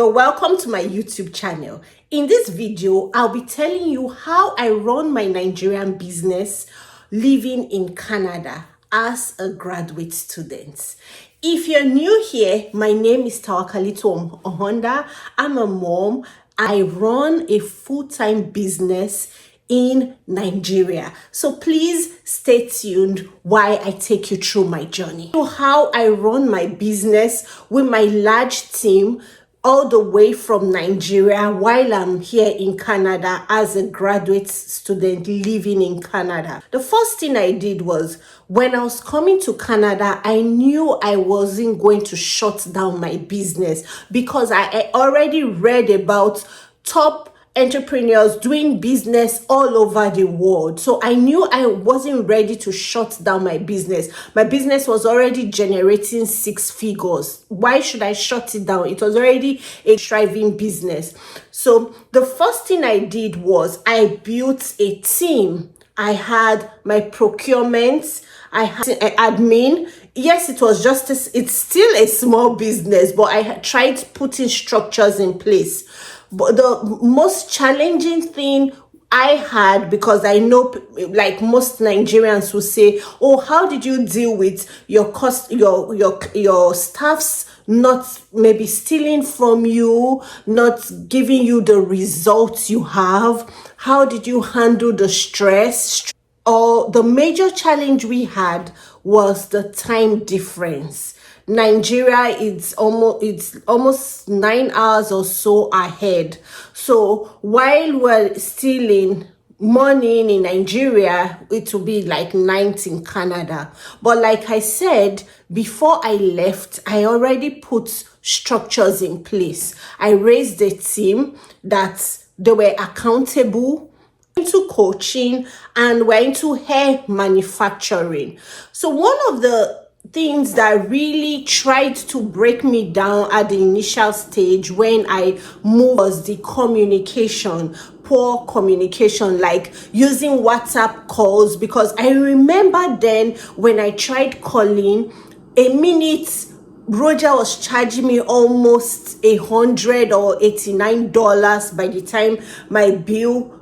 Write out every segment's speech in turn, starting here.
So welcome to my YouTube channel. In this video, I'll be telling you how I run my Nigerian business living in Canada as a graduate student. If you're new here, my name is Tawakalito Ohonda. I'm a mom. I run a full-time business in Nigeria. So please stay tuned while I take you through my journey. So how I run my business with my large team all the way from Nigeria while I'm here in Canada as a graduate student living in Canada. The first thing I did was when I was coming to Canada, I knew I wasn't going to shut down my business because I already read about top entrepreneurs doing business all over the world. So I knew I wasn't ready to shut down my business. My business was already generating 6 figures. Why should I shut it down? It was already a thriving business. So the first thing I did was I built a team. I had my procurement, I had admin. Yes, it was it's still a small business, but I had tried putting structures in place. But the most challenging thing I had, because I know like most Nigerians will say, oh, how did you deal with your staffs not maybe stealing from you, not giving you the results you have? How did you handle the stress? Or the major challenge we had was the time difference. Nigeria, it's almost 9 hours or so ahead. So while we're still in morning in Nigeria, it will be like night in Canada. But like I said, before I left, I already put structures in place. I raised a team that they were accountable, into coaching, and we're into hair manufacturing. So one of the things that really tried to break me down at the initial stage when I moved was the communication, poor communication, like using WhatsApp calls, because I remember then when I tried calling, a minute Roger was charging me almost $100 or $89 by the time my bill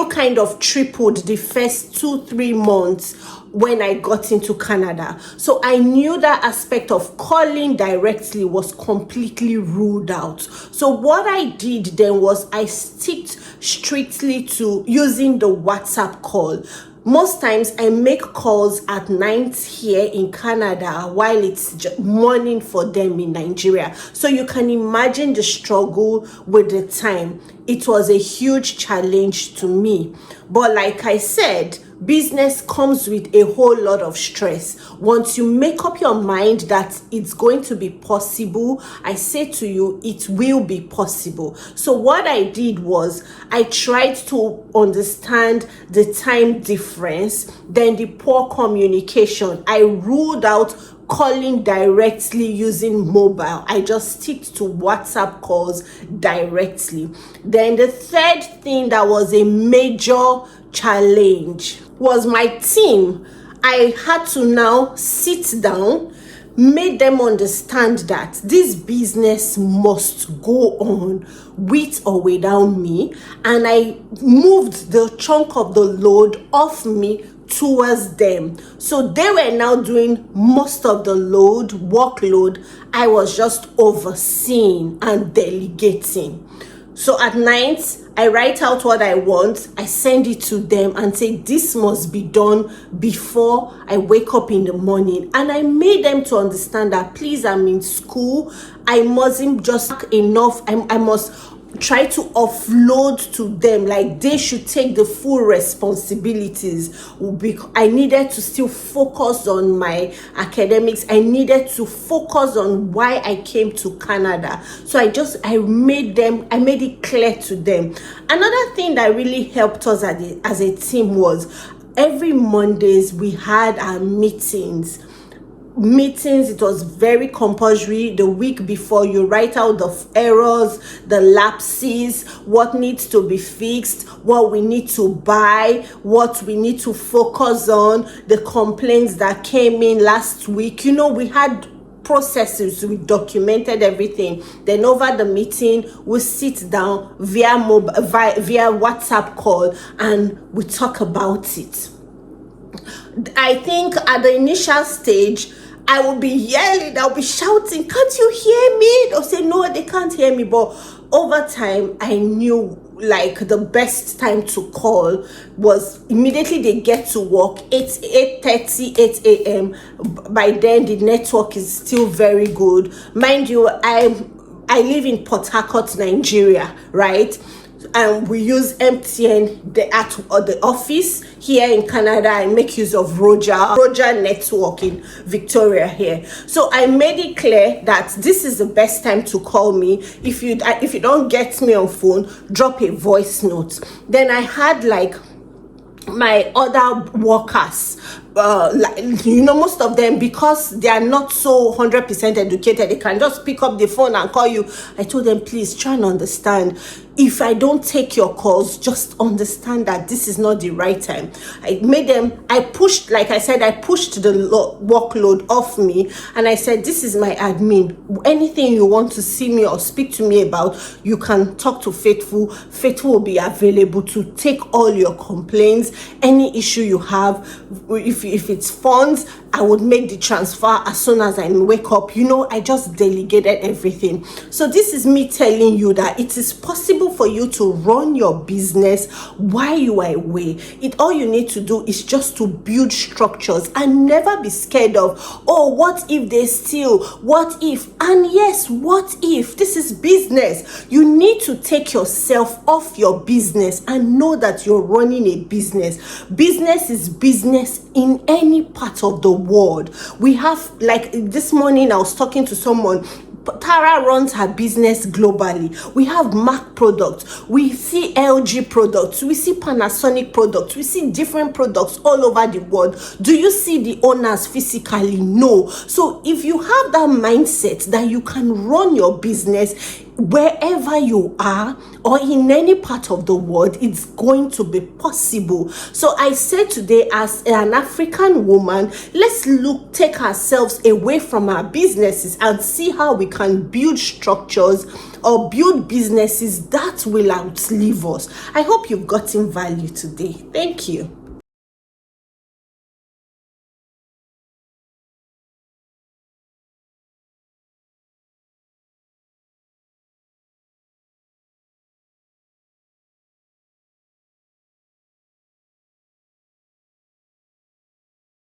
kind of tripled the first 2-3 months when I got into Canada. So I knew that aspect of calling directly was completely ruled out. So what I did then was I sticked strictly to using the WhatsApp call. Most times I make calls at night here in Canada while it's morning for them in Nigeria. So you can imagine the struggle with the time. It was a huge challenge to me. But like I said, business comes with a whole lot of stress. Once you make up your mind that it's going to be possible, I say to you, it will be possible. So what I did was I tried to understand the time difference, then the poor communication. I ruled out calling directly using mobile. I just stick to WhatsApp calls directly. Then the third thing that was a major challenge was my team. I had to now sit down, made them understand that this business must go on with or without me, and I moved the chunk of the load off me towards them. So they were now doing most of the workload. I was just overseeing and delegating. So at night, I write out what I want, I send it to them and say, this must be done before I wake up in the morning. And I made them to understand that, please, I'm in school, I mustn't just enough, I must try to offload to them, like they should take the full responsibilities. I needed to still focus on my academics. I needed to focus on why I came to Canada. So I made it clear to them. Another thing that really helped us as a team was every Mondays we had our meetings. It was very compulsory. The week before, you write out the errors, the lapses, what needs to be fixed, what we need to buy, what we need to focus on, the complaints that came in last week. We had processes, we documented everything. Then over the meeting, we sit down via WhatsApp call and we talk about it. I think at the initial stage, I will be yelling, I'll be shouting, can't you hear me? They'll say, no, they can't hear me. But over time, I knew like the best time to call was immediately they get to work, 8:30, 8 a.m. By then, the network is still very good. Mind you, I live in Port Harcourt, Nigeria, right? And we use MTN at the office here in Canada. I make use of Roger network in Victoria here. So I made it clear that this is the best time to call me. If you don't get me on phone, drop a voice note. Then I had like my other workers, most of them, because they are not so 100% educated, they can just pick up the phone and call you. I told them, please try and understand. If I don't take your calls, just understand that this is not the right time. I pushed the workload off me, and I said, this is my admin. Anything you want to see me or speak to me about, you can talk to Faithful. Faithful will be available to take all your complaints, any issue you have. If it's funds, I would make the transfer as soon as I wake up. I just delegated everything. So this is me telling you that it is possible for you to run your business while you are away. All you need to do is just to build structures and never be scared of, oh, what if they steal? What if? And yes, what if? This is business. You need to take yourself off your business and know that you're running a business. Business is business in any part of the world. We have, like this morning, I was talking to someone. Tara runs her business globally. We have Mac products, we see LG products, we see Panasonic products, we see different products all over the world. Do you see the owners physically? No. So if you have that mindset that you can run your business wherever you are or in any part of the world, it's going to be possible. So I said today, as an African woman, let's take ourselves away from our businesses and see how we can build structures or build businesses that will outlive us. I hope you've gotten value today. Thank you.